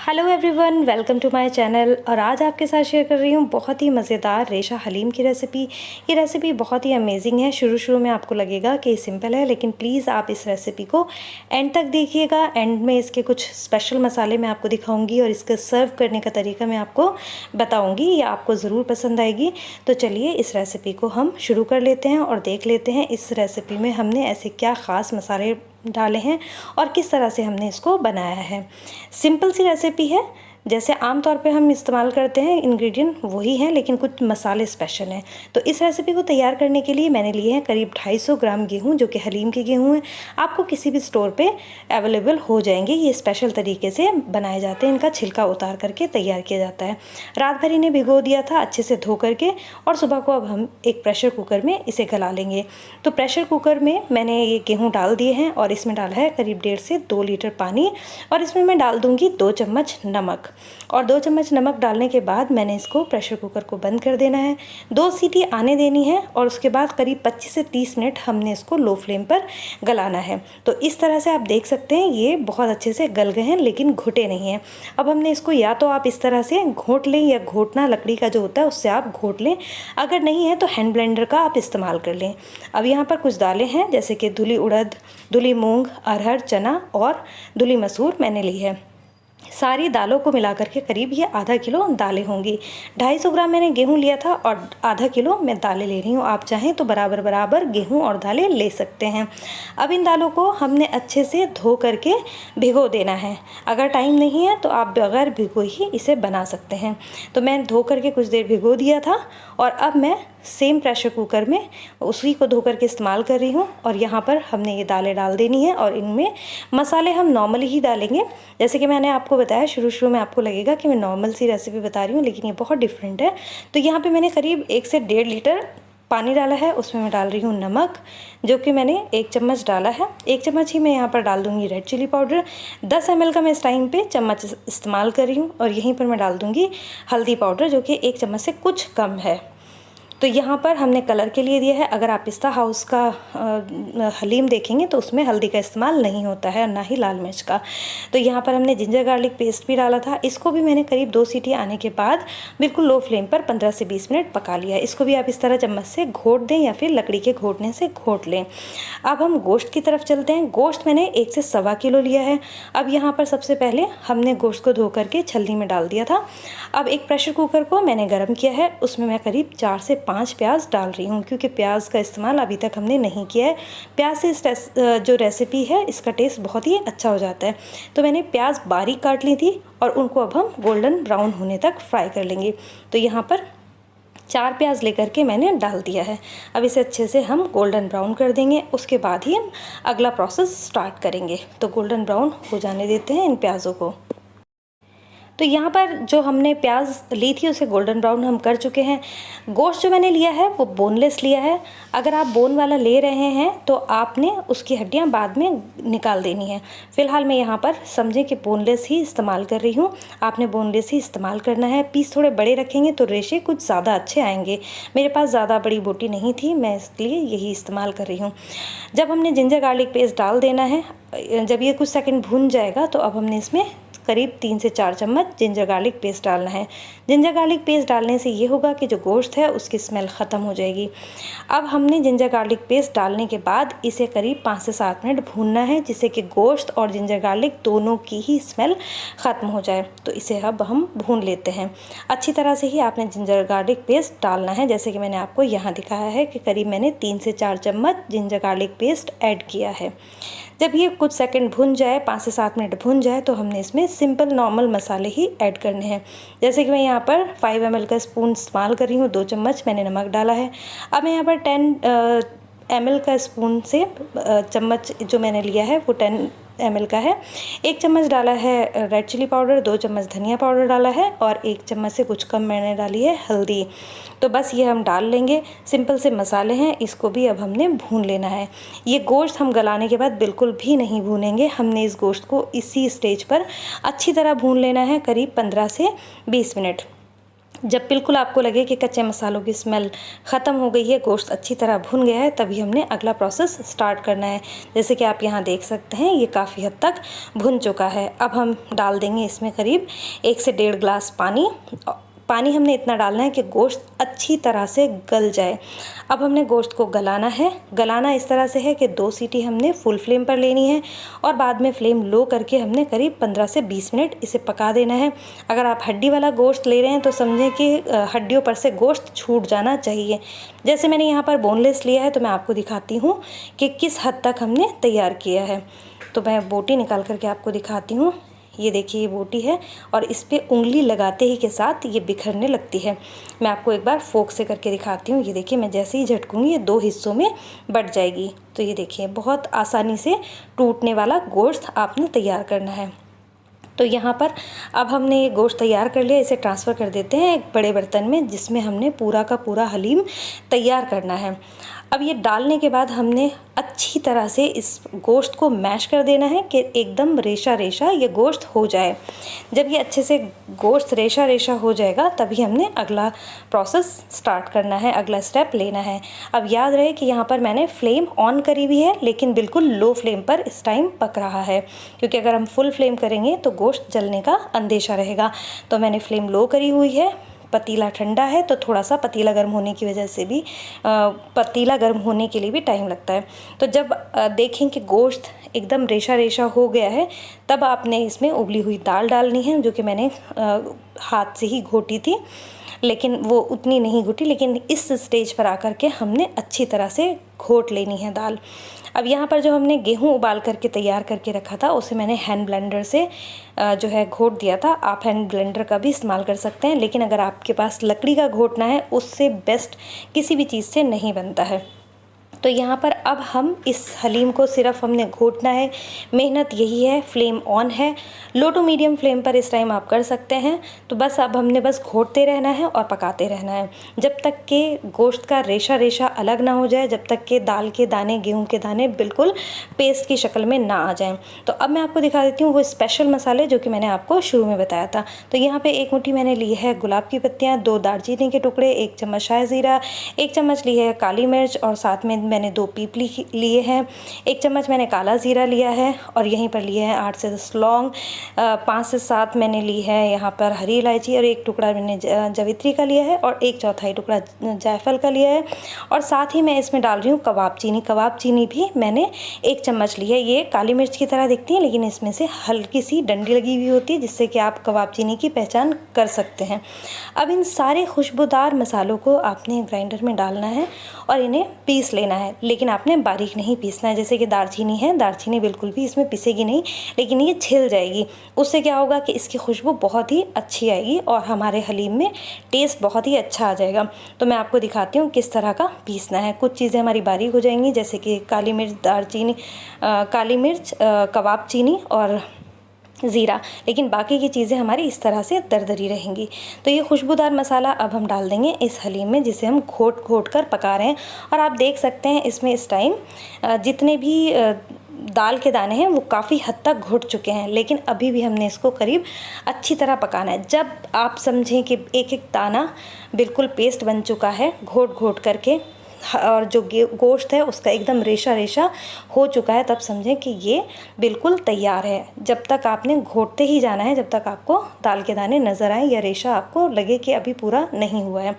Hello everyone, welcome to my channel. और आज आपके साथ शेयर कर रही हूँ बहुत ही मज़ेदार रेशा हलीम की रेसिपी। ये रेसिपी बहुत ही अमेजिंग है। शुरू में आपको लगेगा कि सिंपल है, लेकिन प्लीज़ आप इस रेसिपी को एंड तक देखिएगा। एंड में इसके कुछ स्पेशल मसाले मैं आपको दिखाऊंगी और इसके सर्व करने का तरीका मैं आपको बताऊँगी। ये आपको ज़रूर पसंद आएगी। तो चलिए इस रेसिपी को हम शुरू कर लेते हैं और देख लेते हैं इस रेसिपी में हमने ऐसे क्या ख़ास मसाले डाले हैं और किस तरह से हमने इसको बनाया है। सिंपल सी रेसिपी है, जैसे आमतौर पे हम इस्तेमाल करते हैं इंग्रेडिएंट वही हैं, लेकिन कुछ मसाले स्पेशल हैं। तो इस रेसिपी को तैयार करने के लिए मैंने लिए हैं करीब 250 ग्राम गेहूं, जो कि हलीम के गेहूं हैं। आपको किसी भी स्टोर पे अवेलेबल हो जाएंगे। ये स्पेशल तरीके से बनाए जाते हैं, इनका छिलका उतार करके तैयार किया जाता है। रात भर इन्हें भिगो दिया था अच्छे से धो करके, और सुबह को अब हम एक प्रेशर कुकर में इसे गला लेंगे। तो प्रेशर कुकर में मैंने ये गेहूँ डाल दिए हैं और इसमें डाला है करीब 1.5 से 2 लीटर पानी, और इसमें मैं डाल दूँगी 2 चम्मच नमक। और 2 चम्मच नमक डालने के बाद मैंने इसको प्रेशर कुकर को बंद कर देना है। 2 सीटी आने देनी है और उसके बाद करीब 25 से 30 मिनट हमने इसको लो फ्लेम पर गलाना है। तो इस तरह से आप देख सकते हैं ये बहुत अच्छे से गल गए हैं, लेकिन घुटे नहीं हैं। अब हमने इसको या तो आप इस तरह से घोट लें, या घोटना लकड़ी का जो होता है उससे आप घोट लें। अगर नहीं है तो हैंड ब्लेंडर का आप इस्तेमाल कर लें। अब यहाँ पर कुछ दालें हैं, जैसे कि धुली उड़द, धुली मूंग, अरहर, चना और धुली मसूर मैंने ली है। सारी दालों को मिलाकर के करीब ये आधा किलो दालें होंगी। 250 ग्राम मैंने गेहूं लिया था और आधा किलो मैं दालें ले रही हूँ। आप चाहें तो बराबर बराबर गेहूं और दालें ले सकते हैं। अब इन दालों को हमने अच्छे से धो करके भिगो देना है। अगर टाइम नहीं है तो आप बगैर भिगो ही इसे बना सकते हैं। तो मैं धो करके कुछ देर भिगो दिया था, और अब मैं सेम प्रेशर कुकर में उसी को धो करके इस्तेमाल कर रही हूँ। और यहाँ पर हमने ये दालें डाल देनी है, और इनमें मसाले हम नॉर्मली ही डालेंगे। जैसे कि मैंने आपको बताया, शुरू में आपको लगेगा कि मैं नॉर्मल सी रेसिपी बता रही हूँ, लेकिन ये बहुत डिफरेंट है। तो यहाँ पे मैंने करीब 1 से 1.5 लीटर पानी डाला है। उसमें मैं डाल रही हूँ नमक, जो कि मैंने 1 चम्मच डाला है। 1 चम्मच ही मैं यहाँ पर डाल दूँगी रेड चिली पाउडर। 10 ml का मैं इस टाइम पे चम्मच इस्तेमाल कर रही हूँ। और यहीं पर मैं डाल दूँगी हल्दी पाउडर, जो कि 1 चम्मच से कुछ कम है। तो यहाँ पर हमने कलर के लिए दिया है। अगर आप पिस्ता हाउस का हलीम देखेंगे तो उसमें हल्दी का इस्तेमाल नहीं होता है, और ना ही लाल मिर्च का। तो यहाँ पर हमने जिंजर गार्लिक पेस्ट भी डाला था। इसको भी मैंने करीब 2 सीटी आने के बाद बिल्कुल लो फ्लेम पर 15 से 20 मिनट पका लिया। इसको भी आप इस तरह चम्मच से घोट दें, या फिर लकड़ी के घोटने से घोट लें। अब हम गोश्त की तरफ चलते हैं। गोश्त मैंने 1 से 1.25 किलो लिया है। अब यहाँ पर सबसे पहले हमने गोश्त को धो करके छलनी में डाल दिया था। अब एक प्रेशर कुकर को मैंने गर्म किया है। उसमें मैं करीब 4 से 5 प्याज डाल रही हूँ, क्योंकि प्याज का इस्तेमाल अभी तक हमने नहीं किया है। प्याज से इस जो रेसिपी है इसका टेस्ट बहुत ही अच्छा हो जाता है। तो मैंने प्याज बारीक काट ली थी, और उनको अब हम गोल्डन ब्राउन होने तक फ्राई कर लेंगे। तो यहाँ पर 4 प्याज लेकर के मैंने डाल दिया है। अब इसे अच्छे से हम गोल्डन ब्राउन कर देंगे। उसके बाद ही हम अगला प्रोसेस स्टार्ट करेंगे। तो गोल्डन ब्राउन हो जाने देते हैं इन प्याज़ों को। तो यहाँ पर जो हमने प्याज ली थी उसे गोल्डन ब्राउन हम कर चुके हैं। गोश्त जो मैंने लिया है वो बोनलेस लिया है। अगर आप बोन वाला ले रहे हैं तो आपने उसकी हड्डियाँ बाद में निकाल देनी है। फ़िलहाल मैं यहाँ पर समझें कि बोनलेस ही इस्तेमाल कर रही हूँ। आपने बोनलेस ही इस्तेमाल करना है। पीस थोड़े बड़े रखेंगे तो रेशे कुछ ज़्यादा अच्छे आएंगे। मेरे पास ज़्यादा बड़ी बोटी नहीं थी, मैं इसलिए यही इस्तेमाल कर रही हूँ। जब हमने जिंजर गार्लिक पेस्ट डाल देना है, जब ये कुछ सेकंड भून जाएगा तो अब हमने इसमें करीब 3 से 4 चम्मच जिंजर गार्लिक पेस्ट डालना है। जिंजर गार्लिक पेस्ट डालने से ये होगा कि जो गोश्त है उसकी स्मेल ख़त्म हो जाएगी। अब हमने जिंजर गार्लिक पेस्ट डालने के बाद इसे करीब 5 से 7 मिनट भूनना है, जिससे कि गोश्त और जिंजर गार्लिक दोनों की ही स्मेल ख़त्म हो जाए। तो इसे अब हम भून लेते हैं। अच्छी तरह से ही आपने जिंजर गार्लिक पेस्ट डालना है, जैसे कि मैंने आपको यहाँ दिखाया है कि करीब मैंने 3 से 4 चम्मच जिंजर गार्लिक पेस्ट ऐड किया है। जब ये कुछ सेकंड भुन जाए, 5 से 7 मिनट भुन जाए, तो हमने इसमें सिंपल नॉर्मल मसाले ही ऐड करने हैं। जैसे कि मैं यहाँ पर 5 ml का स्पून इस्तेमाल कर रही हूँ। 2 चम्मच मैंने नमक डाला है। अब मैं यहाँ पर 10 ml का स्पून से चम्मच जो मैंने लिया है वो 10 ml का है। 1 चम्मच डाला है रेड चिली पाउडर, 2 चम्मच धनिया पाउडर डाला है, और 1 चम्मच से कुछ कम मैंने डाली है हल्दी। तो बस ये हम डाल लेंगे। सिंपल से मसाले हैं, इसको भी अब हमने भून लेना है। ये गोश्त हम गलाने के बाद बिल्कुल भी नहीं भूनेंगे। हमने इस गोश्त को इसी स्टेज पर अच्छी तरह भून लेना है, करीब 15 से 20 मिनट। जब बिल्कुल आपको लगे कि कच्चे मसालों की स्मेल ख़त्म हो गई है, गोश्त अच्छी तरह भुन गया है, तभी हमने अगला प्रोसेस स्टार्ट करना है। जैसे कि आप यहाँ देख सकते हैं ये काफ़ी हद तक भुन चुका है। अब हम डाल देंगे इसमें करीब 1 से 1.5 गिलास पानी। पानी हमने इतना डालना है कि गोश्त अच्छी तरह से गल जाए। अब हमने गोश्त को गलाना है। गलाना इस तरह से है कि 2 सीटी हमने फुल फ्लेम पर लेनी है और बाद में फ्लेम लो करके हमने करीब 15 से 20 मिनट इसे पका देना है। अगर आप हड्डी वाला गोश्त ले रहे हैं तो समझें कि हड्डियों पर से गोश्त छूट जाना चाहिए। जैसे मैंने यहाँ पर बोनलेस लिया है तो मैं आपको दिखाती हूँ कि किस हद तक हमने तैयार किया है। तो मैं बोटी निकाल करके आपको दिखाती हूँ। ये देखिए ये बोटी है और इस पे उंगली लगाते ही के साथ ये बिखरने लगती है। मैं आपको एक बार फोक से करके दिखाती हूँ। ये देखिए मैं जैसे ही झटकूँगी ये 2 हिस्सों में बट जाएगी। तो ये देखिए बहुत आसानी से टूटने वाला गोश्त आपने तैयार करना है। तो यहाँ पर अब हमने ये गोश्त तैयार कर लिया, इसे ट्रांसफ़र कर देते हैं एक बड़े बर्तन में जिसमें हमने पूरा का पूरा हलीम तैयार करना है। अब ये डालने के बाद हमने अच्छी तरह से इस गोश्त को मैश कर देना है कि एकदम रेशा रेशा ये गोश्त हो जाए। जब ये अच्छे से गोश्त रेशा रेशा हो जाएगा तभी हमने अगला प्रोसेस स्टार्ट करना है, अगला स्टेप लेना है। अब याद रहे कि यहाँ पर मैंने फ्लेम ऑन करी हुई है लेकिन बिल्कुल लो फ्लेम पर इस टाइम पक रहा है, क्योंकि अगर हम फुल फ्लेम करेंगे तो गोश्त जलने का अंदेशा रहेगा। तो मैंने फ्लेम लो करी हुई है। पतीला ठंडा है तो थोड़ा सा पतीला गर्म होने की वजह से भी पतीला गर्म होने के लिए भी टाइम लगता है। तो जब देखें कि गोश्त एकदम रेशा रेशा हो गया है तब आपने इसमें उबली हुई दाल डालनी है, जो कि मैंने हाथ से ही घोटी थी लेकिन वो उतनी नहीं घुटी। लेकिन इस स्टेज पर आकर के हमने अच्छी तरह से घोट लेनी है दाल। अब यहाँ पर जो हमने गेहूँ उबाल करके तैयार करके रखा था उसे मैंने हैंड ब्लेंडर से जो है घोट दिया था। आप हैंड ब्लेंडर का भी इस्तेमाल कर सकते हैं, लेकिन अगर आपके पास लकड़ी का घोटना है उससे बेस्ट किसी भी चीज़ से नहीं बनता है। तो यहाँ पर अब हम इस हलीम को सिर्फ हमने घोटना है। मेहनत यही है, फ्लेम ऑन है, लो टू मीडियम फ्लेम पर इस टाइम आप कर सकते हैं। तो बस अब हमने बस घोटते रहना है और पकाते रहना है जब तक कि गोश्त का रेशा रेशा अलग ना हो जाए, जब तक कि दाल के दाने गेहूं के दाने बिल्कुल पेस्ट की शक्ल में ना आ जाएं। तो अब मैं आपको दिखा देती हूँ वो स्पेशल मसाले जो कि मैंने आपको शुरू में बताया था। तो यहाँ पर 1 मुट्ठी मैंने ली है गुलाब की पत्तियाँ, 2 दालचीनी के टुकड़े, 1 चम्मच शाही ज़ीरा, 1 चम्मच ली है काली मिर्च और साथ में मैंने 2 पीपली लिए हैं, 1 चम्मच मैंने काला ज़ीरा लिया है और यहीं पर लिए हैं 8 से 10 लौंग, 5 से 7 मैंने ली है यहाँ पर हरी इलायची और 1 टुकड़ा मैंने जवित्री का लिया है और 1/4 टुकड़ा जायफल का लिया है। और साथ ही मैं इसमें डाल रही हूँ कबाब चीनी। कबाब चीनी भी मैंने 1 चम्मच ली है। ये काली मिर्च की तरह दिखती है लेकिन इसमें से हल्की सी डंडी लगी हुई होती है जिससे कि आप कबाब चीनी की पहचान कर सकते हैं। अब इन सारे खुशबूदार मसालों को आपने ग्राइंडर में डालना है और इन्हें पीस लेना है, लेकिन आपने बारीक नहीं पीसना है। जैसे कि दालचीनी है, दालचीनी बिल्कुल भी इसमें पिसेगी नहीं लेकिन ये छिल जाएगी। उससे क्या होगा कि इसकी खुशबू बहुत ही अच्छी आएगी और हमारे हलीम में टेस्ट बहुत ही अच्छा आ जाएगा। तो मैं आपको दिखाती हूँ किस तरह का पीसना है। कुछ चीज़ें हमारी बारीक हो जाएंगी जैसे कि काली मिर्च, दालचीनी, काली मिर्च, कबाब चीनी और ज़ीरा, लेकिन बाकी की चीज़ें हमारी इस तरह से दरदरी रहेंगी। तो ये खुशबूदार मसाला अब हम डाल देंगे इस हलीम में जिसे हम घोट घोट कर पका रहे हैं। और आप देख सकते हैं इसमें इस टाइम जितने भी दाल के दाने हैं वो काफ़ी हद तक घुट चुके हैं, लेकिन अभी भी हमने इसको करीब अच्छी तरह पकाना है। जब आप समझें कि एक एक दाना बिल्कुल पेस्ट बन चुका है घोट घोट करके और जो गोश्त है उसका एकदम रेशा रेशा हो चुका है, तब समझें कि ये बिल्कुल तैयार है। जब तक आपने घोटते ही जाना है जब तक आपको दाल के दाने नज़र आए या रेशा आपको लगे कि अभी पूरा नहीं हुआ है।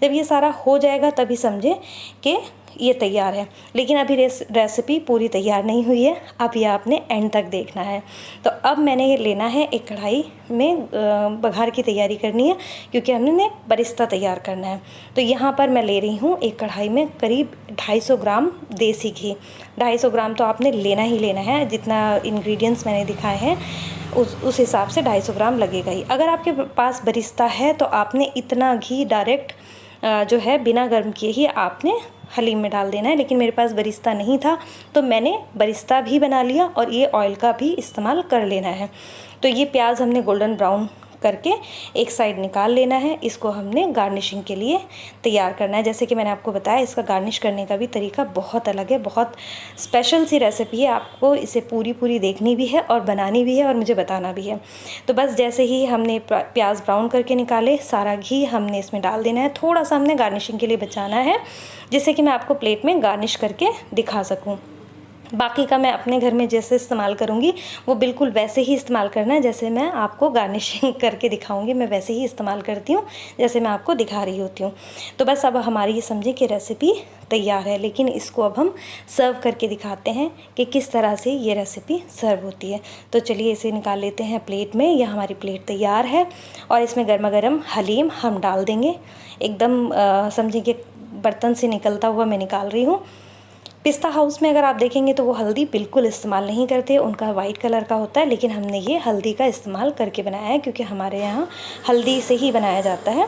जब ये सारा हो जाएगा तभी समझें कि ये तैयार है। लेकिन अभी रेसिपी पूरी तैयार नहीं हुई है, अब ये आपने एंड तक देखना है। तो अब मैंने ये लेना है एक कढ़ाई में, बघार की तैयारी करनी है क्योंकि हमने बरिस्ता तैयार करना है। तो यहाँ पर मैं ले रही हूँ एक कढ़ाई में करीब 250 ग्राम देसी घी। 250 ग्राम तो आपने लेना ही लेना है, जितना इंग्रेडिएंट्स मैंने दिखाए हैं उस हिसाब से 250 ग्राम लगेगा ही। अगर आपके पास बरिस्ता है तो आपने इतना घी डायरेक्ट जो है बिना गर्म किए ही आपने हलीम में डाल देना है, लेकिन मेरे पास बरिस्ता नहीं था तो मैंने बरिस्ता भी बना लिया और ये ऑयल का भी इस्तेमाल कर लेना है। तो ये प्याज हमने गोल्डन ब्राउन करके एक साइड निकाल लेना है। इसको हमने गार्निशिंग के लिए तैयार करना है। जैसे कि मैंने आपको बताया, इसका गार्निश करने का भी तरीका बहुत अलग है, बहुत स्पेशल सी रेसिपी है। आपको इसे पूरी देखनी भी है और बनानी भी है और मुझे बताना भी है। तो बस जैसे ही हमने प्याज ब्राउन करके निकाले, सारा घी हमने इसमें डाल देना है। थोड़ा सा हमने गार्निशिंग के लिए बचाना है, जिससे कि मैं आपको प्लेट में गार्निश करके दिखा सकूँ। बाकी का मैं अपने घर में जैसे इस्तेमाल करूँगी वो बिल्कुल वैसे ही इस्तेमाल करना है, जैसे मैं आपको गार्निशिंग करके दिखाऊंगी मैं वैसे ही इस्तेमाल करती हूँ, जैसे मैं आपको दिखा रही होती हूँ। तो बस अब हमारी ये समझिए कि रेसिपी तैयार है, लेकिन इसको अब हम सर्व करके दिखाते हैं कि किस तरह से ये रेसिपी सर्व होती है। तो चलिए इसे निकाल लेते हैं प्लेट में। यह हमारी प्लेट तैयार है और इसमें गर्मा गर्म हलीम हम डाल देंगे। एकदम समझिए कि बर्तन से निकलता हुआ मैं निकाल रही हूँ। पिस्ता हाउस में अगर आप देखेंगे तो वो हल्दी बिल्कुल इस्तेमाल नहीं करते, उनका वाइट कलर का होता है, लेकिन हमने ये हल्दी का इस्तेमाल करके बनाया है क्योंकि हमारे यहाँ हल्दी से ही बनाया जाता है।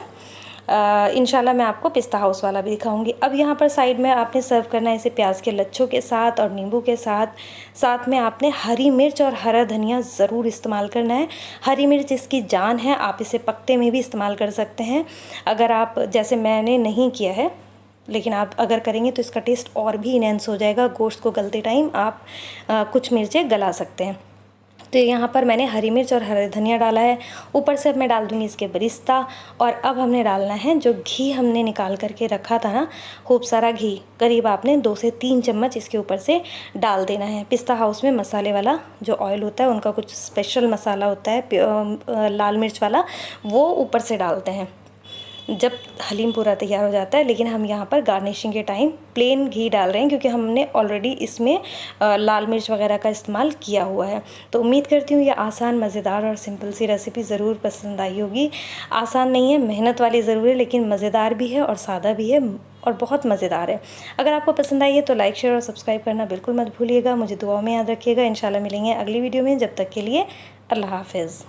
इंशाल्लाह मैं आपको पिस्ता हाउस वाला भी दिखाऊंगी। अब यहाँ पर साइड में आपने सर्व करना है इसे प्याज के लच्छों के साथ और नींबू के साथ। साथ में आपने हरी मिर्च और हरा धनिया ज़रूर इस्तेमाल करना है। हरी मिर्च इसकी जान है, आप इसे पत्ते में भी इस्तेमाल कर सकते हैं। अगर आप, जैसे मैंने नहीं किया है, लेकिन आप अगर करेंगे तो इसका टेस्ट और भी इनहेंस हो जाएगा। गोश्त को गलते टाइम आप कुछ मिर्चें गला सकते हैं। तो यहाँ पर मैंने हरी मिर्च और हरा धनिया डाला है। ऊपर से अब मैं डाल दूँगी इसके बरिस्ता। और अब हमने डालना है जो घी हमने निकाल करके रखा था ना, खूब सारा घी, करीब आपने 2 से 3 चम्मच इसके ऊपर से डाल देना है। पिस्ता हाउस में मसाले वाला जो ऑयल होता है, उनका कुछ स्पेशल मसाला होता है लाल मिर्च वाला, वो ऊपर से डालते हैं जब हलीम पूरा तैयार हो जाता है। लेकिन हम यहाँ पर गार्निशिंग के टाइम प्लेन घी डाल रहे हैं क्योंकि हमने ऑलरेडी इसमें लाल मिर्च वगैरह का इस्तेमाल किया हुआ है। तो उम्मीद करती हूँ ये आसान, मज़ेदार और सिंपल सी रेसिपी ज़रूर पसंद आई होगी। आसान नहीं है, मेहनत वाली ज़रूर है, लेकिन मज़ेदार भी है और सादा भी है और बहुत मज़ेदार है। अगर आपको पसंद आई है तो लाइक, शेयर और सब्सक्राइब करना बिल्कुल मत भूलिएगा। मुझे दुआओं में याद रखिएगा। इंशाल्लाह मिलेंगे अगली वीडियो में। जब तक के लिए अल्लाह हाफ़िज़।